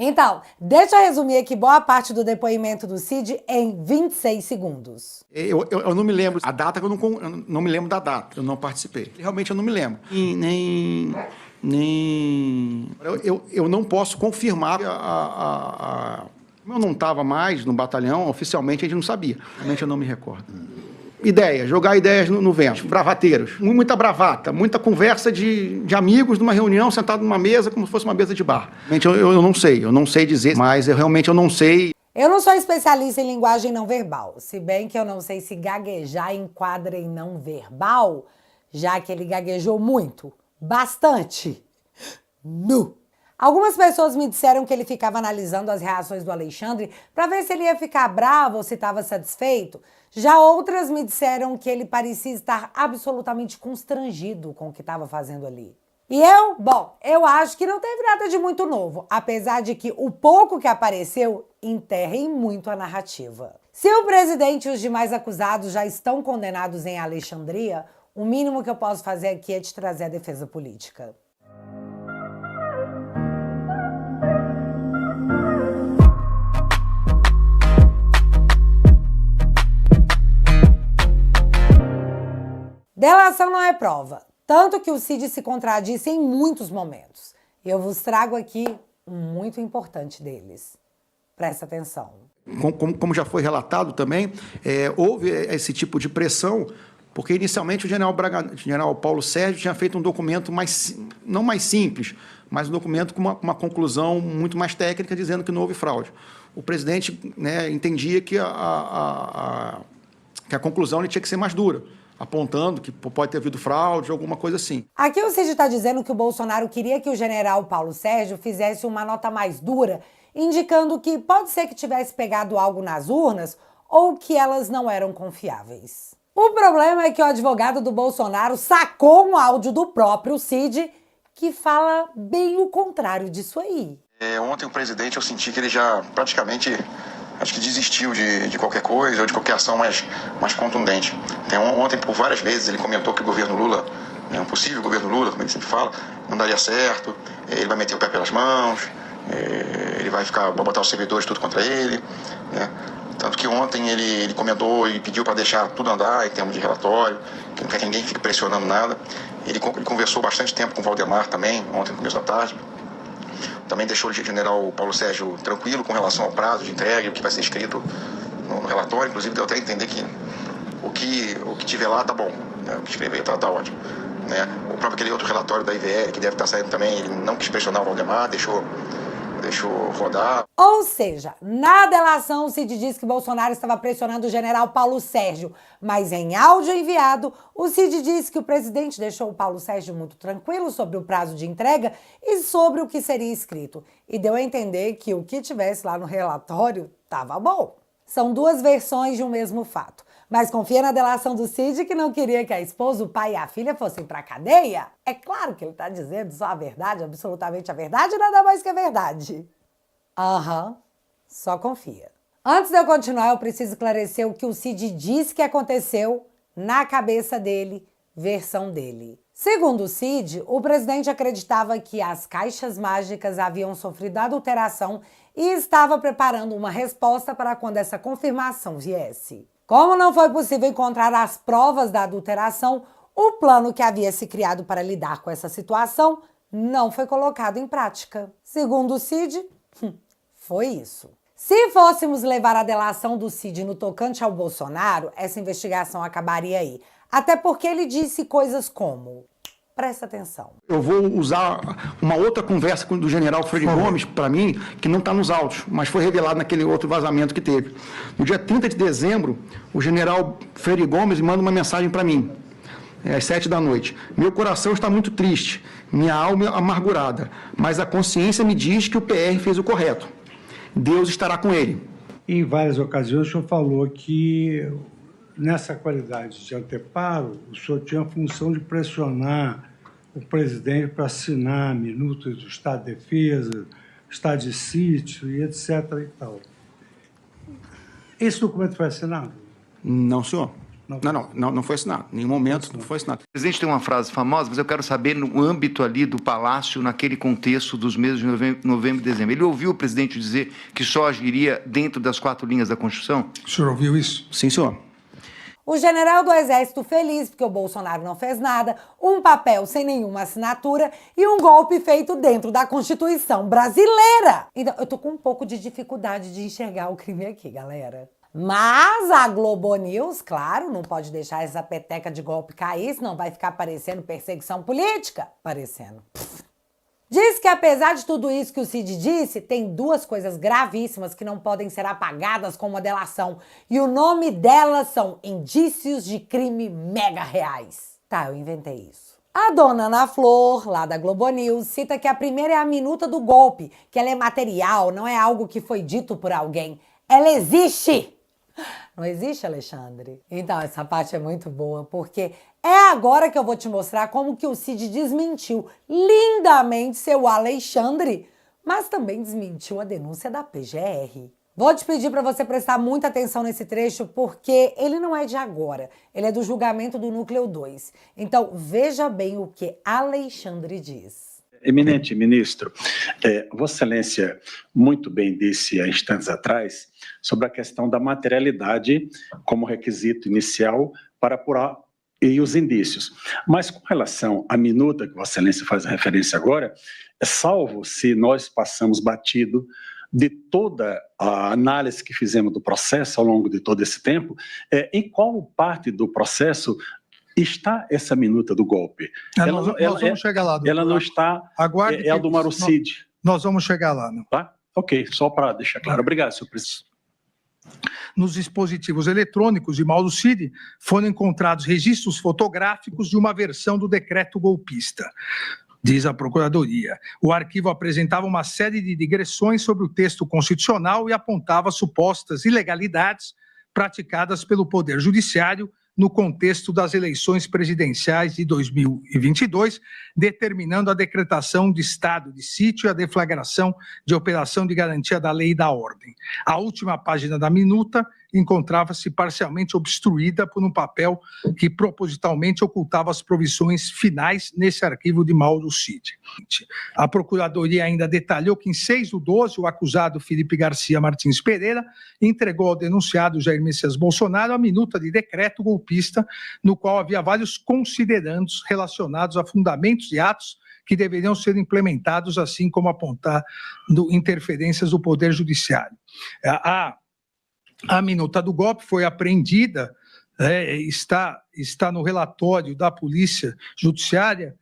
Então, deixa eu resumir aqui boa parte do depoimento do Cid em 26 segundos. Eu não me lembro a data, eu não me lembro da data, eu não participei. Realmente eu não me lembro. E eu não posso confirmar como eu não estava mais no batalhão, oficialmente a gente não sabia. Realmente eu não me recordo. Ideias, jogar ideias no vento, bravateiros. Muita bravata, muita conversa de amigos numa reunião, sentado numa mesa, como se fosse uma mesa de bar. Realmente eu não sei dizer, mas realmente eu não sei. Eu não sou especialista em linguagem não verbal, se bem que eu não sei se gaguejar enquadra em não verbal, já que ele gaguejou muito, bastante. Nu! Algumas pessoas me disseram que ele ficava analisando as reações do Alexandre para ver se ele ia ficar bravo ou se estava satisfeito. Já outras me disseram que ele parecia estar absolutamente constrangido com o que estava fazendo ali. E eu acho que não teve nada de muito novo, apesar de que o pouco que apareceu enterra em muito a narrativa. Se o presidente e os demais acusados já estão condenados em Alexandria, o mínimo que eu posso fazer aqui é te trazer a defesa política. Delação não é prova, tanto que o Cid se contradisse em muitos momentos. Eu vos trago aqui um muito importante deles. Presta atenção. Como já foi relatado também, houve esse tipo de pressão, porque inicialmente o general Paulo Sérgio tinha feito um documento não mais simples, mas um documento com uma conclusão muito mais técnica, dizendo que não houve fraude. O presidente, né, entendia que a conclusão tinha que ser mais dura, apontando que pode ter havido fraude, alguma coisa assim. Aqui o Cid está dizendo que o Bolsonaro queria que o general Paulo Sérgio fizesse uma nota mais dura, indicando que pode ser que tivesse pegado algo nas urnas ou que elas não eram confiáveis. O problema é que o advogado do Bolsonaro sacou um áudio do próprio Cid que fala bem o contrário disso aí. Ontem o presidente, eu senti que ele já praticamente... acho que desistiu de qualquer coisa ou de qualquer ação mais contundente. Então, ontem, por várias vezes, ele comentou que o governo Lula, um possível governo Lula, como ele sempre fala, não daria certo, ele vai meter o pé pelas mãos, ele vai botar os servidores tudo contra ele, né? Tanto que ontem ele comentou e pediu para deixar tudo andar em termos de relatório, que não quer que ninguém fique pressionando nada. Ele conversou bastante tempo com o Valdemar também, ontem no começo da tarde. Também deixou o general Paulo Sérgio tranquilo com relação ao prazo de entrega, o que vai ser escrito no relatório. Inclusive, deu até a entender que o que tiver lá tá bom, né? O que escrever tá ótimo, né? O próprio aquele outro relatório da IVL, que deve estar saindo também, ele não quis pressionar o Valdemar, deixou rodar. Ou seja, na delação o Cid diz que Bolsonaro estava pressionando o general Paulo Sérgio, mas em áudio enviado, o Cid diz que o presidente deixou o Paulo Sérgio muito tranquilo sobre o prazo de entrega e sobre o que seria escrito. E deu a entender que o que tivesse lá no relatório estava bom. São duas versões de um mesmo fato. Mas confia na delação do Cid, que não queria que a esposa, o pai e a filha fossem para a cadeia? É claro que ele está dizendo só a verdade, absolutamente a verdade, e nada mais que a verdade. Só confia. Antes de eu continuar, eu preciso esclarecer o que o Cid disse que aconteceu na cabeça dele, versão dele. Segundo o Cid, o presidente acreditava que as caixas mágicas haviam sofrido adulteração e estava preparando uma resposta para quando essa confirmação viesse. Como não foi possível encontrar as provas da adulteração, o plano que havia se criado para lidar com essa situação não foi colocado em prática. Segundo o Cid, foi isso. Se fôssemos levar a delação do Cid no tocante ao Bolsonaro, essa investigação acabaria aí. Até porque ele disse coisas como... Presta atenção. Eu vou usar uma outra conversa do general Freire Gomes, para mim, que não está nos autos, mas foi revelado naquele outro vazamento que teve. No dia 30 de dezembro, o general Freire Gomes manda uma mensagem para mim, às 7 da noite. Meu coração está muito triste, minha alma amargurada, mas a consciência me diz que o PR fez o correto. Deus estará com ele. Em várias ocasiões, o senhor falou que, nessa qualidade de anteparo, o senhor tinha a função de pressionar o presidente para assinar minutos do Estado de Defesa, Estado de Sítio e etc. e tal. Esse documento foi assinado? Não, senhor. Não foi assinado. Em nenhum momento não foi assinado. O presidente tem uma frase famosa, mas eu quero saber no âmbito ali do Palácio, naquele contexto dos meses de novembro e dezembro. Ele ouviu o presidente dizer que só agiria dentro das 4 linhas da Constituição? O senhor ouviu isso? Sim, senhor. O general do Exército feliz porque o Bolsonaro não fez nada, um papel sem nenhuma assinatura e um golpe feito dentro da Constituição brasileira. Então, eu tô com um pouco de dificuldade de enxergar o crime aqui, galera. Mas a Globo News, claro, não pode deixar essa peteca de golpe cair, senão vai ficar parecendo perseguição política. Parecendo. Diz que apesar de tudo isso que o Cid disse, tem 2 coisas gravíssimas que não podem ser apagadas com uma delação. E o nome delas são indícios de crime mega reais. Tá, eu inventei isso. A dona Ana Flor, lá da Globo News, cita que a primeira é a minuta do golpe, que ela é material, não é algo que foi dito por alguém. Ela existe! Não existe, Alexandre? Então, essa parte é muito boa, porque é agora que eu vou te mostrar como que o Cid desmentiu lindamente seu Alexandre, mas também desmentiu a denúncia da PGR. Vou te pedir para você prestar muita atenção nesse trecho, porque ele não é de agora, ele é do julgamento do Núcleo 2. Então, veja bem o que Alexandre diz. Eminente ministro, Vossa Excelência muito bem disse há instantes atrás sobre a questão da materialidade como requisito inicial para apurar e os indícios. Mas com relação à minuta que Vossa Excelência faz referência agora, salvo se nós passamos batido de toda a análise que fizemos do processo ao longo de todo esse tempo, em qual parte do processo está essa minuta do golpe? Nós vamos chegar lá. Ela não está... Aguarde. É a do Mauro Cid. Nós vamos chegar lá. Não? Tá? Ok, só para deixar claro. Obrigado, senhor presidente. Nos dispositivos eletrônicos de Mauro Cid foram encontrados registros fotográficos de uma versão do decreto golpista, diz a Procuradoria. O arquivo apresentava uma série de digressões sobre o texto constitucional e apontava supostas ilegalidades praticadas pelo Poder Judiciário no contexto das eleições presidenciais de 2022, determinando a decretação de estado de sítio e a deflagração de operação de garantia da lei e da ordem. A última página da minuta encontrava-se parcialmente obstruída por um papel que propositalmente ocultava as provisões finais nesse arquivo de Mauro Cid. A Procuradoria ainda detalhou que em 6/12, o acusado Felipe Garcia Martins Pereira entregou ao denunciado Jair Messias Bolsonaro a minuta de decreto golpista, no qual havia vários considerandos relacionados a fundamentos de atos que deveriam ser implementados, assim como apontar interferências do Poder Judiciário. A minuta do golpe foi apreendida, está no relatório da Polícia Judiciária,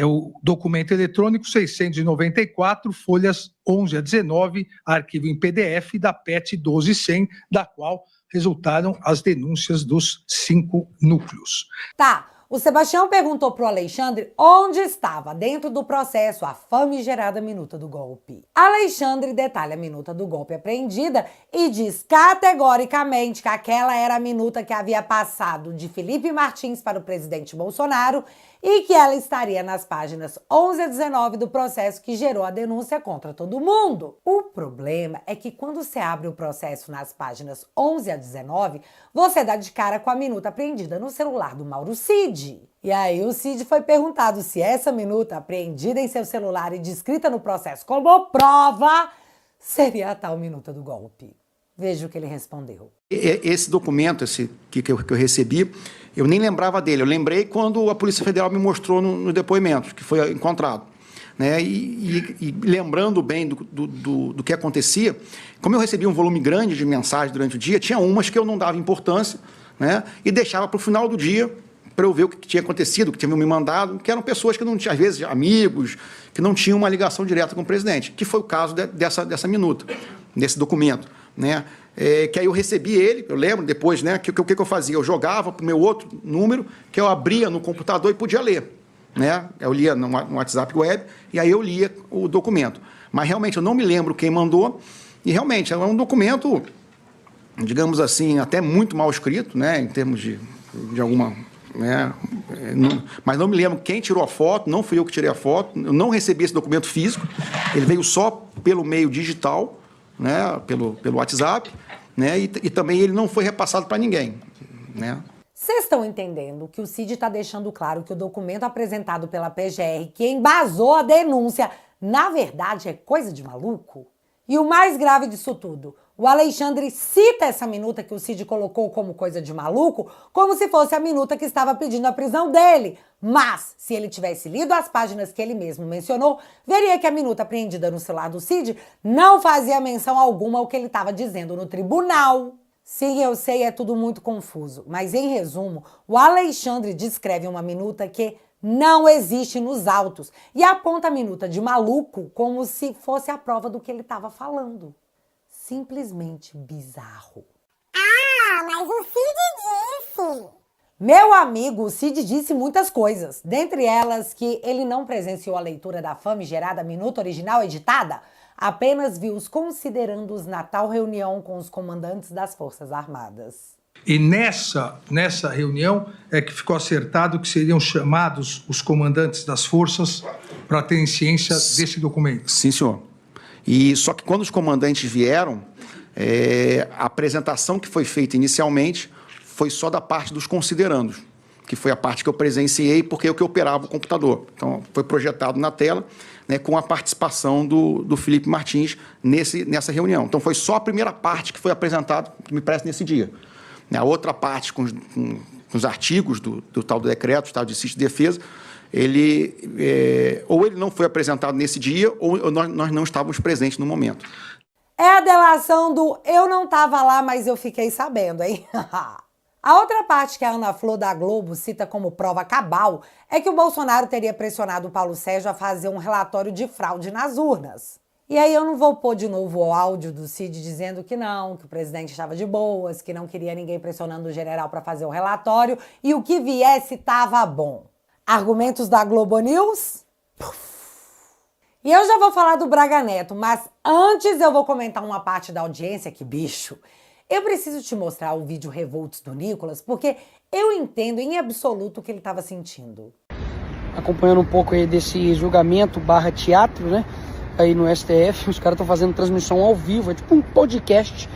o documento eletrônico 694, folhas 11 a 19, arquivo em PDF da PET 12.100, da qual resultaram as denúncias dos 5 núcleos. Tá. O Sebastião perguntou para o Alexandre onde estava, dentro do processo, a famigerada minuta do golpe. Alexandre detalha a minuta do golpe apreendida e diz categoricamente que aquela era a minuta que havia passado de Felipe Martins para o presidente Bolsonaro e que ela estaria nas páginas 11 a 19 do processo que gerou a denúncia contra todo mundo. O problema é que quando você abre o processo nas páginas 11 a 19, você dá de cara com a minuta apreendida no celular do Mauro Cid. E aí o Cid foi perguntado se essa minuta apreendida em seu celular e descrita no processo como prova seria a tal minuta do golpe. Veja o que ele respondeu. Esse documento que eu recebi, eu nem lembrava dele. Eu lembrei quando a Polícia Federal me mostrou no depoimento, que foi encontrado. Né? E lembrando bem do que acontecia, como eu recebia um volume grande de mensagens durante o dia, tinha umas que eu não dava importância, né? E deixava para o final do dia para eu ver o que tinha acontecido, o que tinham me mandado, que eram pessoas que não tinham, às vezes, amigos, que não tinham uma ligação direta com o presidente, que foi o caso dessa minuta, desse documento. Né? Que aí eu recebi ele, eu lembro depois, né, que eu fazia? Eu jogava para o meu outro número, que eu abria no computador e podia ler. Né? Eu lia no WhatsApp web, e aí eu lia o documento. Mas realmente eu não me lembro quem mandou, e realmente é um documento, digamos assim, até muito mal escrito, né, em termos de alguma... Né? Mas não me lembro quem tirou a foto, não fui eu que tirei a foto, eu não recebi esse documento físico, ele veio só pelo meio digital, né? pelo WhatsApp, né? E também ele não foi repassado para ninguém. Né? Vocês estão entendendo que o Cid está deixando claro que o documento apresentado pela PGR, que embasou a denúncia, na verdade é coisa de maluco? E o mais grave disso tudo, o Alexandre cita essa minuta que o Cid colocou como coisa de maluco, como se fosse a minuta que estava pedindo a prisão dele. Mas, se ele tivesse lido as páginas que ele mesmo mencionou, veria que a minuta apreendida no celular do Cid não fazia menção alguma ao que ele estava dizendo no tribunal. Sim, eu sei, é tudo muito confuso, mas em resumo, o Alexandre descreve uma minuta que não existe nos autos e aponta a minuta de maluco como se fosse a prova do que ele estava falando. Simplesmente bizarro. Ah, mas o Cid disse. Meu amigo, o Cid disse muitas coisas, dentre elas que ele não presenciou a leitura da famigerada minuta original editada, apenas viu os considerandos na tal reunião com os comandantes das Forças Armadas. E nessa reunião é que ficou acertado que seriam chamados os comandantes das forças para terem ciência desse documento. Sim, senhor. E só que quando os comandantes vieram, a apresentação que foi feita inicialmente foi só da parte dos considerandos, que foi a parte que eu presenciei, porque é o que operava o computador. Então, foi projetado na tela, né, com a participação do Felipe Martins nessa reunião. Então, foi só a primeira parte que foi apresentada, que me parece, nesse dia. A outra parte, com os artigos do tal do decreto, do estado de sítio de defesa, ou ele não foi apresentado nesse dia, ou nós não estávamos presentes no momento. É a delação do eu não estava lá, mas eu fiquei sabendo, hein? A outra parte que a Ana Flor da Globo cita como prova cabal é que o Bolsonaro teria pressionado o Paulo Sérgio a fazer um relatório de fraude nas urnas. E aí eu não vou pôr de novo o áudio do Cid dizendo que não, que o presidente estava de boas, que não queria ninguém pressionando o general para fazer o relatório e o que viesse estava bom. Argumentos da Globo News? Puf. E eu já vou falar do Braga Neto, mas antes eu vou comentar uma parte da audiência que, bicho, eu preciso te mostrar o vídeo Revolts do Nicolas, porque eu entendo em absoluto o que ele estava sentindo. Acompanhando um pouco aí desse julgamento / teatro, né? Aí no STF, os caras estão fazendo transmissão ao vivo, é tipo um podcast.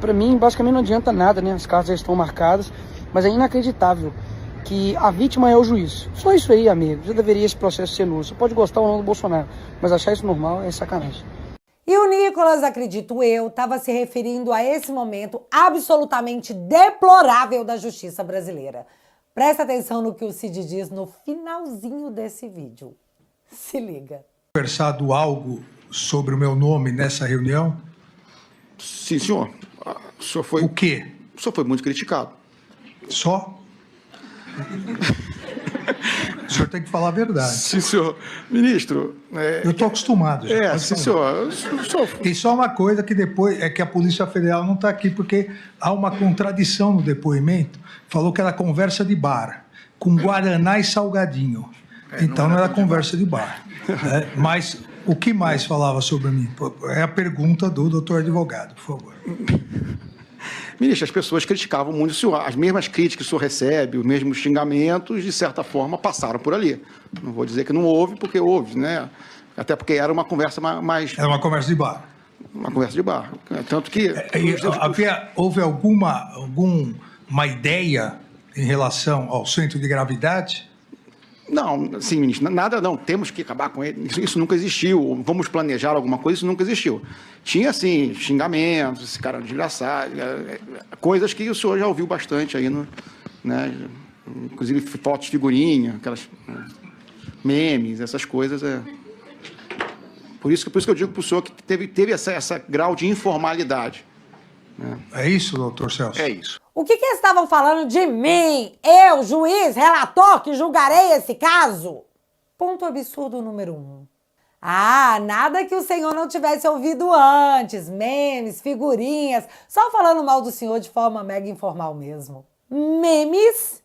Pra mim, basicamente não adianta nada, né? As causas já estão marcadas, mas é inacreditável que a vítima é o juiz. Só isso aí, amigo, já deveria esse processo ser nulo. Você pode gostar ou não do Bolsonaro, mas achar isso normal é sacanagem. E o Nicolas, acredito eu, estava se referindo a esse momento absolutamente deplorável da justiça brasileira. Presta atenção no que o Cid diz no finalzinho desse vídeo. Se liga. Conversado algo sobre o meu nome nessa reunião? Sim, senhor. O senhor foi... O quê? O senhor foi muito criticado. Só? O senhor tem que falar a verdade. Sim, senhor. Ministro... Eu estou acostumado. Sim, senhor. Tem só uma coisa que depois é que a Polícia Federal não está aqui, porque há uma contradição no depoimento. Falou que era conversa de bar, com guaraná e salgadinho. Então não era conversa de bar. Mas o que mais falava sobre mim? É a pergunta do doutor advogado, por favor. Ministro, as pessoas criticavam muito o senhor. As mesmas críticas que o senhor recebe, os mesmos xingamentos, de certa forma, passaram por ali. Não vou dizer que não houve, porque houve, né? Até porque era uma conversa mais... Era uma conversa de bar. Uma conversa de bar. Tanto que... Houve alguma ideia em relação ao centro de gravidade? Não, sim, ministro, nada não, temos que acabar com ele, isso nunca existiu, vamos planejar alguma coisa, isso nunca existiu. Tinha, assim, xingamentos, esse cara desgraçado, coisas que o senhor já ouviu bastante aí, né, inclusive fotos, figurinha, aquelas memes, essas coisas. Por isso que eu digo para o senhor que teve essa grau de informalidade. Né? É isso, doutor Celso? É isso. O que eles estavam falando de mim? Eu, juiz, relator, que julgarei esse caso? Ponto absurdo número 1. Ah, nada que o senhor não tivesse ouvido antes. Memes, figurinhas, só falando mal do senhor de forma mega informal mesmo. Memes?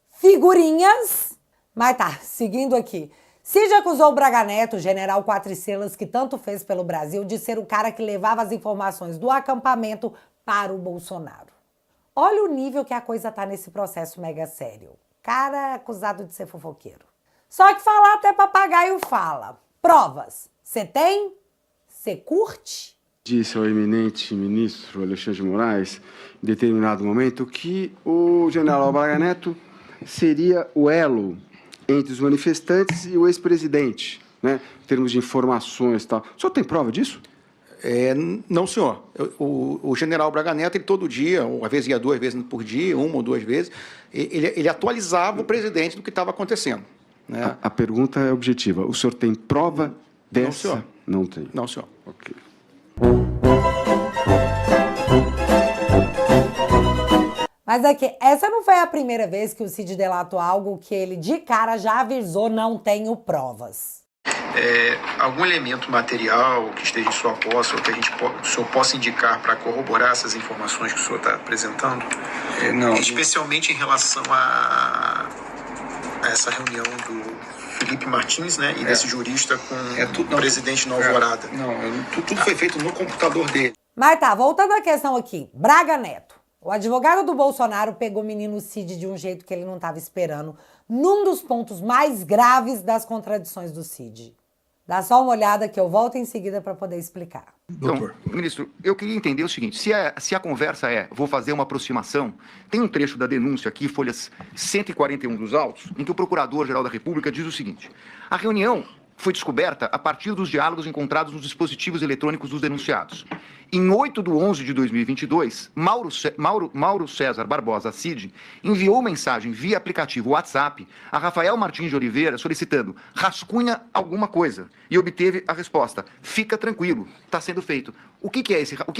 Figurinhas? Mas tá, seguindo aqui. Cid acusou o Braga Neto, general 4 estrelas que tanto fez pelo Brasil, de ser o cara que levava as informações do acampamento para o Bolsonaro. Olha o nível que a coisa tá nesse processo mega sério. Cara acusado de ser fofoqueiro. Só que falar até papagaio fala. Provas. Você tem? Você curte? Disse ao eminente ministro Alexandre de Moraes, em determinado momento, que o general Braga Neto seria o elo entre os manifestantes e o ex-presidente, né, em termos de informações e tal. O senhor tem prova disso? Não, senhor. O general Braga Neto, ele todo dia, ou às vezes ia 2 vezes por dia, 1 ou 2 vezes, ele atualizava o presidente do que estava acontecendo. Né? A pergunta é objetiva. O senhor tem prova dessa? Não, senhor. Não tem. Não, senhor. Ok. Mas aqui, essa não foi a primeira vez que o Cid delatou algo que ele de cara já avisou: não tenho provas. Algum elemento material que esteja em sua posse ou que o senhor possa indicar para corroborar essas informações que o senhor está apresentando? Não. Especialmente em relação a essa reunião do Felipe Martins, né, e desse jurista com o presidente na Alvorada. Tudo foi feito no computador dele. Mas tá, voltando à questão aqui. Braga Neto. O advogado do Bolsonaro pegou o menino Cid de um jeito que ele não estava esperando, num dos pontos mais graves das contradições do Cid. Dá só uma olhada que eu volto em seguida para poder explicar. Então, ministro, eu queria entender o seguinte, se a conversa vou fazer uma aproximação, tem um trecho da denúncia aqui, folhas 141 dos autos, em que o Procurador-Geral da República diz o seguinte: a reunião foi descoberta a partir dos diálogos encontrados nos dispositivos eletrônicos dos denunciados. Em 8/11/2022, Mauro César Barbosa Cid enviou mensagem via aplicativo WhatsApp a Rafael Martins de Oliveira solicitando rascunha alguma coisa e obteve a resposta: fica tranquilo, está sendo feito. O que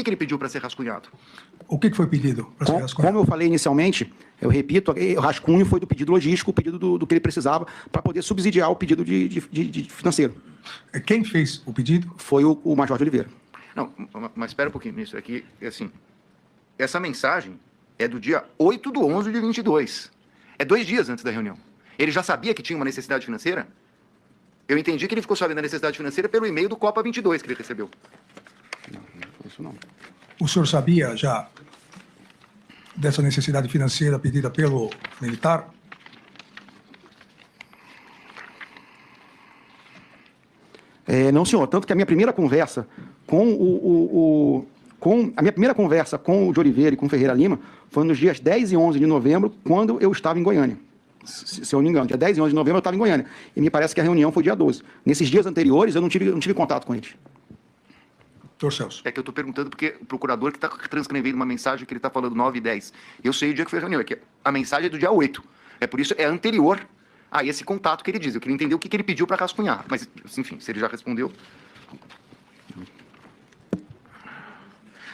ele pediu para ser rascunhado? O que foi pedido para ser rascunhado? Como eu falei inicialmente, eu repito, o rascunho foi do pedido logístico, o pedido do que ele precisava para poder subsidiar o pedido de financeiro. Quem fez o pedido? Foi o Major de Oliveira. Não, mas espera um pouquinho, ministro. É que, assim, essa mensagem é do dia 8/11/22. É 2 dias antes da reunião. Ele já sabia que tinha uma necessidade financeira? Eu entendi que ele ficou sabendo da necessidade financeira pelo e-mail do Copa 22 que ele recebeu. Não, isso não. O senhor sabia já dessa necessidade financeira pedida pelo militar? Não, senhor. Tanto que a minha primeira conversa com o de Oliveira e com o Ferreira Lima foi nos dias 10 e 11 de novembro, quando eu estava em Goiânia. Se eu não me engano, dia 10 e 11 de novembro eu estava em Goiânia. E me parece que a reunião foi dia 12. Nesses dias anteriores, eu não tive contato com eles. Doutor Celso. É que eu estou perguntando porque o procurador que está transcrevendo uma mensagem que ele está falando 9 e 10. Eu sei o dia que foi a reunião, é que a mensagem é do dia 8. É por isso, é anterior a esse contato que ele diz. Eu queria entender o que ele pediu para rascunhar. Mas, enfim, se ele já respondeu...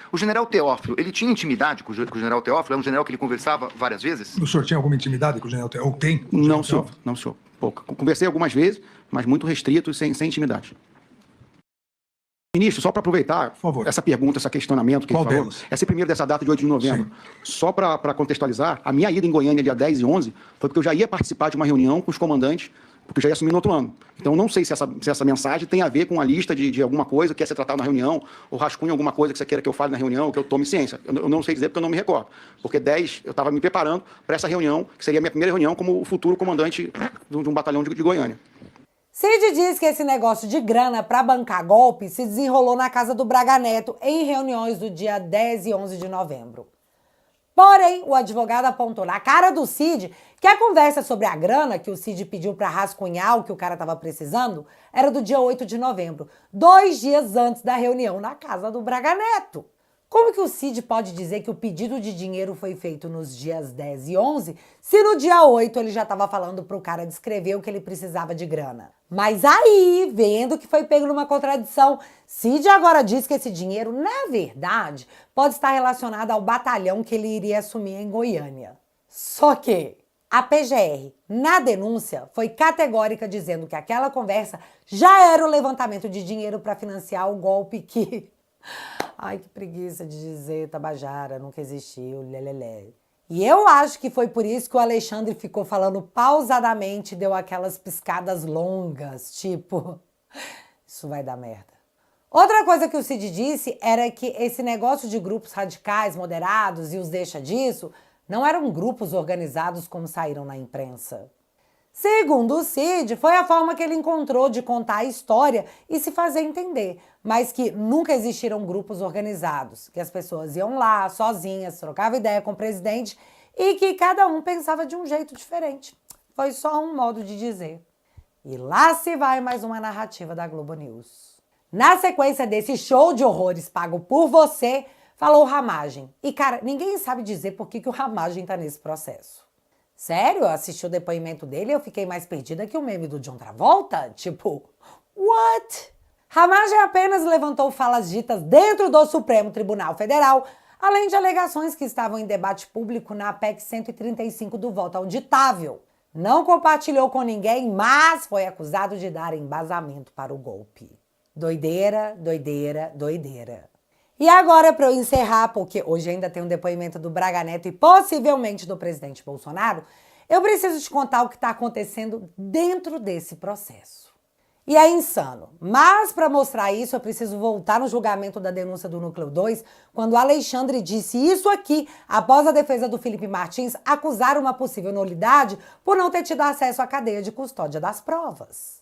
O general Teófilo, ele tinha intimidade com o general Teófilo? É um general que ele conversava várias vezes? O senhor tinha alguma intimidade com o general Teófilo? Ou tem? Não, senhor. Não, senhor. Pouca. Conversei algumas vezes, mas muito restrito e sem intimidade. Ministro, só para aproveitar essa pergunta, esse questionamento que ele falou, essa primeira dessa data de 8 de novembro, sim, só para contextualizar, a minha ida em Goiânia dia 10 e 11 foi porque eu já ia participar de uma reunião com os comandantes, porque eu já ia assumir no outro ano. Então, não sei se essa mensagem tem a ver com a lista de alguma coisa que ia ser tratada na reunião, ou rascunho alguma coisa que você queira que eu fale na reunião, que eu tome ciência. Eu não sei dizer porque eu não me recordo. Porque 10, eu estava me preparando para essa reunião, que seria a minha primeira reunião como o futuro comandante de um batalhão de Goiânia. Cid diz que esse negócio de grana para bancar golpe se desenrolou na casa do Braga Neto em reuniões do dia 10 e 11 de novembro. Porém, o advogado apontou na cara do Cid que a conversa sobre a grana que o Cid pediu para rascunhar o que o cara estava precisando era do dia 8 de novembro, 2 dias antes da reunião na casa do Braga Neto. Como que o Cid pode dizer que o pedido de dinheiro foi feito nos dias 10 e 11, se no dia 8 ele já estava falando pro cara descrever o que ele precisava de grana? Mas aí, vendo que foi pego numa contradição, Cid agora diz que esse dinheiro, na verdade, pode estar relacionado ao batalhão que ele iria assumir em Goiânia. Só que a PGR, na denúncia, foi categórica dizendo que aquela conversa já era o levantamento de dinheiro para financiar o golpe que... Ai, que preguiça de dizer, Tabajara, nunca existiu, lelelé. E eu acho que foi por isso que o Alexandre ficou falando pausadamente e deu aquelas piscadas longas, tipo, isso vai dar merda. Outra coisa que o Cid disse era que esse negócio de grupos radicais, moderados e os deixa disso, não eram grupos organizados como saíram na imprensa. Segundo o Cid, foi a forma que ele encontrou de contar a história e se fazer entender, mas que nunca existiram grupos organizados, que as pessoas iam lá sozinhas, trocavam ideia com o presidente e que cada um pensava de um jeito diferente. Foi só um modo de dizer. E lá se vai mais uma narrativa da Globo News. Na sequência desse show de horrores pago por você, falou o Ramagem. E cara, ninguém sabe dizer por que o Ramagem tá nesse processo. Sério, eu assisti o depoimento dele e eu fiquei mais perdida que o meme do John Travolta. Tipo, what? Ramagem apenas levantou falas ditas dentro do Supremo Tribunal Federal, além de alegações que estavam em debate público na PEC 135 do voto auditável. Não compartilhou com ninguém, mas foi acusado de dar embasamento para o golpe. Doideira, doideira, doideira. E agora, para eu encerrar, porque hoje ainda tem um depoimento do Braga Neto e possivelmente do presidente Bolsonaro, eu preciso te contar o que está acontecendo dentro desse processo. E é insano, mas para mostrar isso eu preciso voltar no julgamento da denúncia do Núcleo 2, quando o Alexandre disse isso aqui após a defesa do Felipe Martins acusar uma possível nulidade por não ter tido acesso à cadeia de custódia das provas.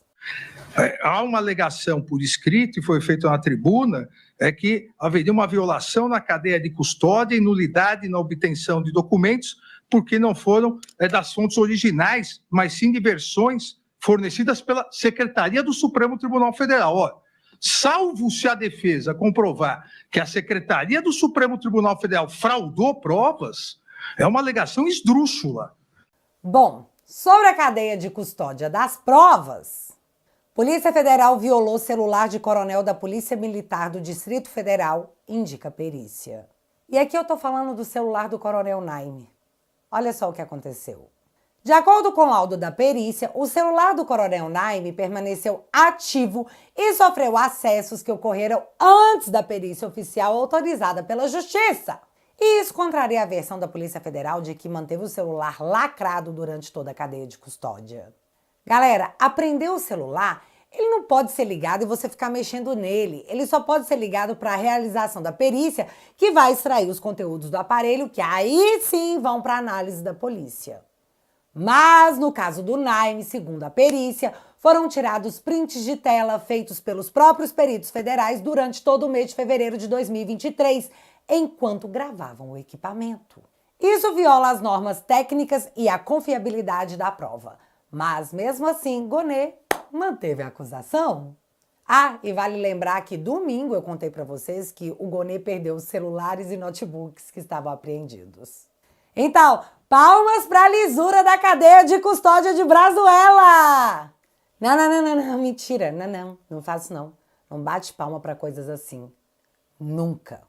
Há uma alegação por escrito, e foi feita na tribuna, que haveria uma violação na cadeia de custódia e nulidade na obtenção de documentos, porque não foram das fontes originais, mas sim de versões fornecidas pela Secretaria do Supremo Tribunal Federal. Ó, salvo se a defesa comprovar que a Secretaria do Supremo Tribunal Federal fraudou provas, é uma alegação esdrúxula. Bom, sobre a cadeia de custódia das provas, Polícia Federal violou celular de coronel da Polícia Militar do Distrito Federal, indica perícia. E aqui eu tô falando do celular do coronel Naime. Olha só o que aconteceu. De acordo com o laudo da perícia, o celular do coronel Naime permaneceu ativo e sofreu acessos que ocorreram antes da perícia oficial autorizada pela Justiça. E isso contraria a versão da Polícia Federal de que manteve o celular lacrado durante toda a cadeia de custódia. Galera, apreender o celular, ele não pode ser ligado e você ficar mexendo nele. Ele só pode ser ligado para a realização da perícia, que vai extrair os conteúdos do aparelho, que aí sim vão para a análise da polícia. Mas no caso do Naime, segundo a perícia, foram tirados prints de tela feitos pelos próprios peritos federais durante todo o mês de fevereiro de 2023, enquanto gravavam o equipamento. Isso viola as normas técnicas e a confiabilidade da prova. Mas, mesmo assim, Gonê manteve a acusação. Ah, e vale lembrar que domingo eu contei para vocês que o Gonê perdeu os celulares e notebooks que estavam apreendidos. Então, palmas para a lisura da cadeia de custódia de Brazuela! Não, mentira, não faço não. Não bate palma para coisas assim. Nunca.